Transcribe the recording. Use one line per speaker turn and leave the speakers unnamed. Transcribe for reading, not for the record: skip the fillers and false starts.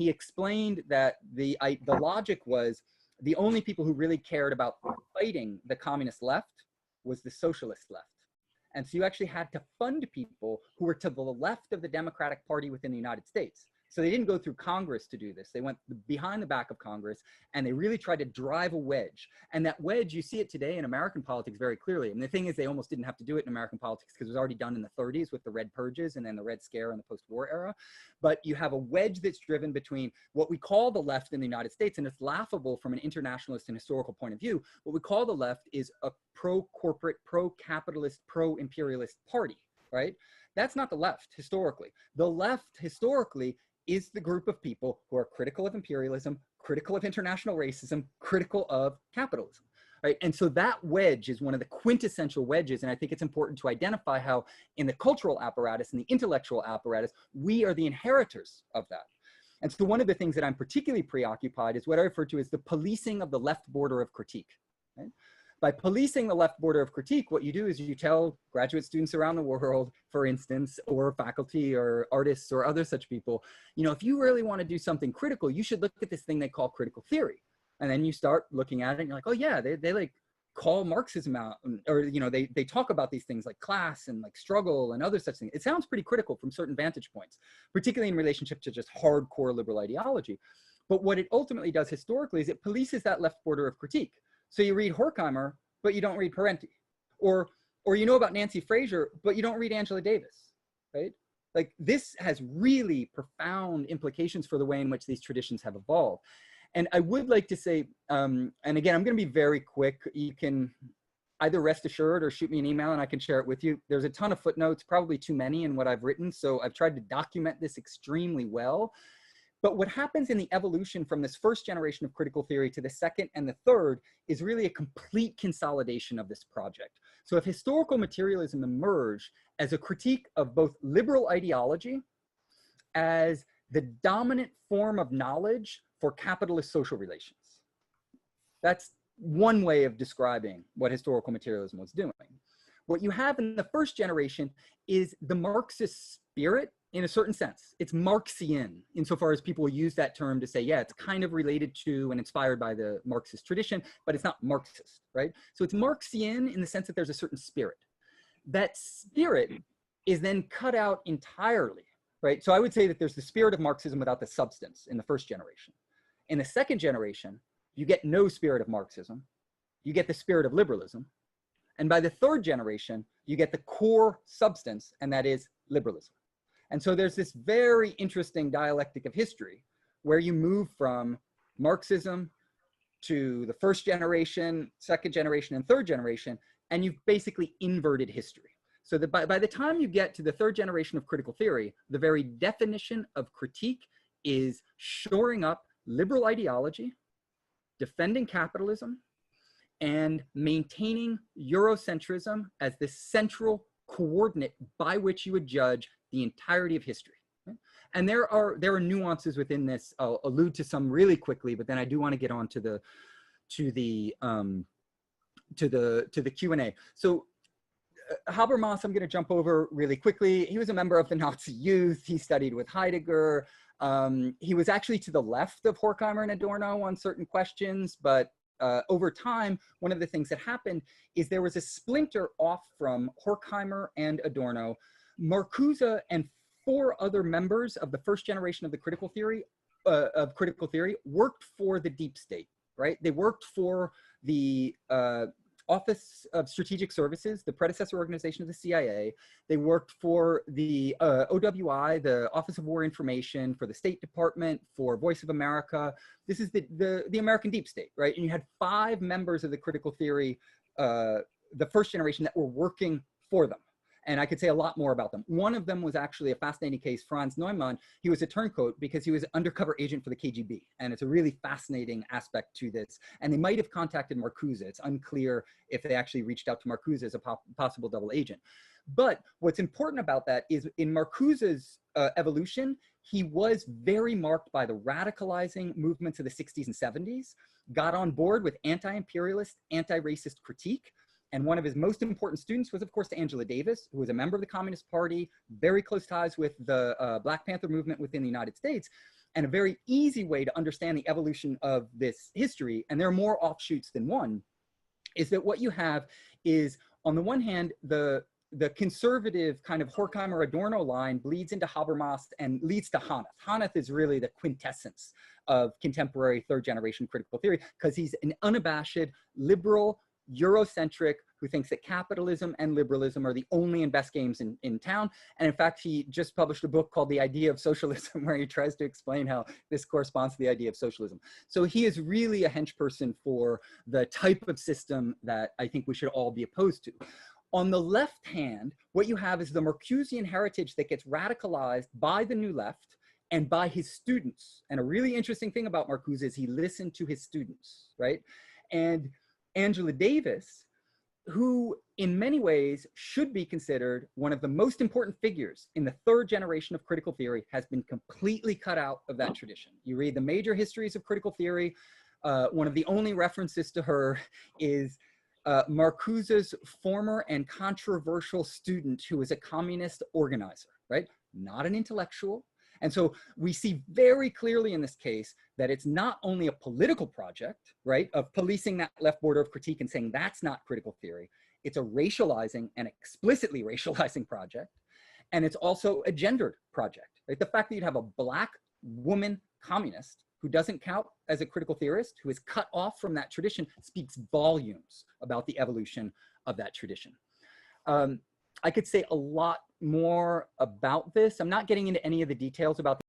he explained that the logic was the only people who really cared about fighting the communist left was the socialist left. And so you actually had to fund people who were to the left of the Democratic Party within the United States. So they didn't go through Congress to do this. They went behind the back of Congress, and they really tried to drive a wedge. And that wedge, you see it today in American politics very clearly. And the thing is, they almost didn't have to do it in American politics because it was already done in the 30s with the Red Purges and then the Red Scare and the post-war era. But you have a wedge that's driven between what we call the left in the United States, and it's laughable from an internationalist and historical point of view. What we call the left is a pro-corporate, pro-capitalist, pro-imperialist party, right? That's not the left historically. The left historically is the group of people who are critical of imperialism, critical of international racism, critical of capitalism, right? And so that wedge is one of the quintessential wedges. And I think it's important to identify how in the cultural apparatus and the intellectual apparatus, we are the inheritors of that. And so one of the things that I'm particularly preoccupied is what I refer to as the policing of the left border of critique, right? By policing the left border of critique, what you do is you tell graduate students around the world, for instance, or faculty or artists or other such people, you know, if you really want to do something critical, you should look at this thing they call critical theory. And then you start looking at it and you're like, oh yeah, they like call Marxism out, or, you know, they talk about these things like class and like struggle and other such things. It sounds pretty critical from certain vantage points, particularly in relationship to just hardcore liberal ideology. But what it ultimately does historically is it polices that left border of critique. So you read Horkheimer, but you don't read Parenti, or you know about Nancy Fraser, but you don't read Angela Davis, right? Like this has really profound implications for the way in which these traditions have evolved. And I would like to say, and again, I'm going to be very quick. You can either rest assured or shoot me an email and I can share it with you. There's a ton of footnotes, probably too many in what I've written. So I've tried to document this extremely well. But what happens in the evolution from this first generation of critical theory to the second and the third is really a complete consolidation of this project. So if historical materialism emerged as a critique of both liberal ideology as the dominant form of knowledge for capitalist social relations, that's one way of describing what historical materialism was doing. What you have in the first generation is the Marxist spirit. In a certain sense, it's Marxian insofar as people use that term to say, yeah, it's kind of related to and inspired by the Marxist tradition, but it's not Marxist, right? So it's Marxian in the sense that there's a certain spirit. That spirit is then cut out entirely, right? So I would say that there's the spirit of Marxism without the substance in the first generation. In the second generation, you get no spirit of Marxism. You get the spirit of liberalism. And by the third generation, you get the core substance, and that is liberalism. And so there's this very interesting dialectic of history where you move from Marxism to the first generation, second generation, and third generation, and you've basically inverted history. So that by the time you get to the third generation of critical theory, the very definition of critique is shoring up liberal ideology, defending capitalism, and maintaining Eurocentrism as the central coordinate by which you would judge the entirety of history. Okay? And there are nuances within this. I'll allude to some really quickly, but then I do want to get on to the Q&A. So Habermas, I'm going to jump over really quickly. He was a member of the Nazi Youth. He studied with Heidegger. He was actually to the left of Horkheimer and Adorno on certain questions, but over time, one of the things that happened is there was a splinter off from Horkheimer and Adorno. Marcuse and 4 other members of the first generation of the critical theory worked for the deep state, right? They worked for the Office of Strategic Services, the predecessor organization of the CIA. They worked for the OWI, the Office of War Information, for the State Department, for Voice of America. This is the American deep state, right? And you had 5 members of the critical theory, the first generation, that were working for them. And I could say a lot more about them. One of them was actually a fascinating case, Franz Neumann. He was a turncoat because he was an undercover agent for the KGB. And it's a really fascinating aspect to this. And they might have contacted Marcuse. It's unclear if they actually reached out to Marcuse as a possible double agent. But what's important about that is in Marcuse's evolution, he was very marked by the radicalizing movements of the 60s and 70s, got on board with anti-imperialist, anti-racist critique. And one of his most important students was, of course, Angela Davis, who was a member of the Communist Party, very close ties with the Black Panther movement within the United States. And a very easy way to understand the evolution of this history, and there are more offshoots than one, is that what you have is, on the one hand, the conservative kind of Horkheimer-Adorno line bleeds into Habermas and leads to Hanath. Hanath is really the quintessence of contemporary third-generation critical theory, because he's an unabashed, liberal, Eurocentric, who thinks that capitalism and liberalism are the only and best games in town. And in fact, he just published a book called The Idea of Socialism, where he tries to explain how this corresponds to the idea of socialism. So he is really a henchperson for the type of system that I think we should all be opposed to. On the left hand, what you have is the Marcusean heritage that gets radicalized by the New Left and by his students. And a really interesting thing about Marcuse is he listened to his students, right? And Angela Davis, who in many ways should be considered one of the most important figures in the third generation of critical theory, has been completely cut out of that tradition. You read the major histories of critical theory, one of the only references to her is Marcuse's former and controversial student who was a communist organizer, right? Not an intellectual. And so we see very clearly in this case that it's not only a political project, right, of policing that left border of critique and saying that's not critical theory. It's a racializing and explicitly racializing project. And it's also a gendered project, right? The fact that you'd have a Black woman communist who doesn't count as a critical theorist, who is cut off from that tradition, speaks volumes about the evolution of that tradition. I could say a lot more about this. I'm not getting into any of the details about